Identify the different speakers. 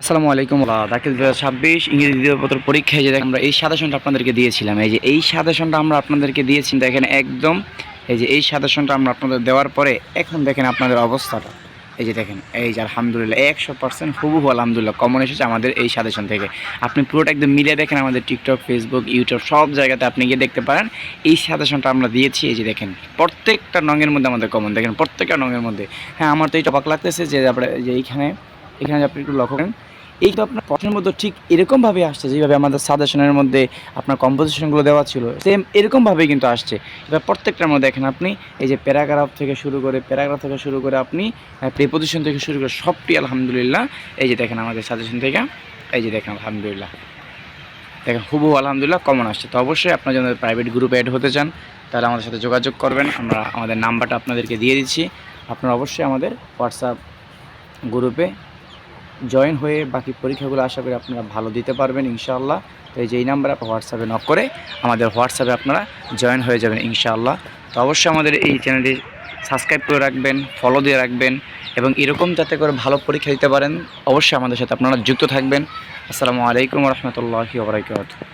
Speaker 1: আসসালামু আলাইকুম। দাখিল ২০২৬ ইংরেজি দ্বিতীয় পত্র পরীক্ষায় যে আমরা এই সাজেশনটা আপনাদেরকে দিয়েছিলাম, এই যে এই সাজেশনটা আমরা আপনাদেরকে দিয়েছি, দেখেন একদম এই যে এই সাজেশনটা আমরা আপনাদের দেওয়ার পরে এখন দেখেন আপনাদের অবস্থাটা, এই যে দেখেন, এই যে আলহামদুলিল্লাহ 100% হুবহু আলহামদুলিল্লাহ কমন এসেছে আমাদের এই সাজেশন থেকে। আপনি পুরোটা একদম মিলিয়ে দেখেন, আমাদের টিকটক, ফেসবুক, ইউটিউব সব জায়গাতে আপনি গিয়ে দেখতে পারেন এই সাজেশনটা আমরা দিয়েছি। এই যে দেখেন প্রত্যেকটা নঙের মধ্যে আমাদের কমন, দেখেন প্রত্যেকটা নঙের মধ্যে। হ্যাঁ, আমার তো এইটা অবাক লাগতেছে যে আপনার যে এইখানে যে আপনি একটু লক্ষ্য করেন, এই তো আপনার প্রশ্নের মধ্যে ঠিক এরকমভাবে আসছে যেভাবে আমাদের সাজেশনের মধ্যে আপনার কম্পোজিশনগুলো দেওয়া ছিল, সেম এরকমভাবেই কিন্তু আসছে। এবার প্রত্যেকটার মধ্যে দেখেন আপনি এই যে প্যারাগ্রাফ থেকে শুরু করে আপনি প্রিপোজিশন থেকে শুরু করে সবটি আলহামদুলিল্লাহ এই যে দেখেন আমাদের সাজেশন থেকে, এই যে দেখেন আলহামদুলিল্লাহ দেখেন হুবহু আলহামদুলিল্লাহ কমন আসছে। তো অবশ্যই আপনারা যদি প্রাইভেট গ্রুপে অ্যাড হতে চান তাহলে আমাদের সাথে যোগাযোগ করবেন, আমরা আমাদের নাম্বারটা আপনাদেরকে দিয়ে দিচ্ছি। আপনারা অবশ্যই আমাদের হোয়াটসঅ্যাপ গ্রুপে জয়েন হয়ে বাকি পরীক্ষাগুলো আশা করি আপনারা ভালো দিতে পারবেন ইনশাআল্লাহ। তো এই যে এই নাম্বারে আপনার হোয়াটসঅ্যাপে নক করে আমাদের হোয়াটসঅ্যাপে আপনারা জয়েন হয়ে যাবেন ইনশাআল্লাহ। তো অবশ্যই আমাদের এই চ্যানেলটি সাবস্ক্রাইব করে রাখবেন, ফলো দিয়ে রাখবেন, এবং এরকম যাতে করে ভালো পরীক্ষা দিতে পারেন অবশ্যই আমাদের সাথে আপনারা যুক্ত থাকবেন। আসসালামু আলাইকুম ওয়া রাহমাতুল্লাহি ওয়া বারাকাতুহু।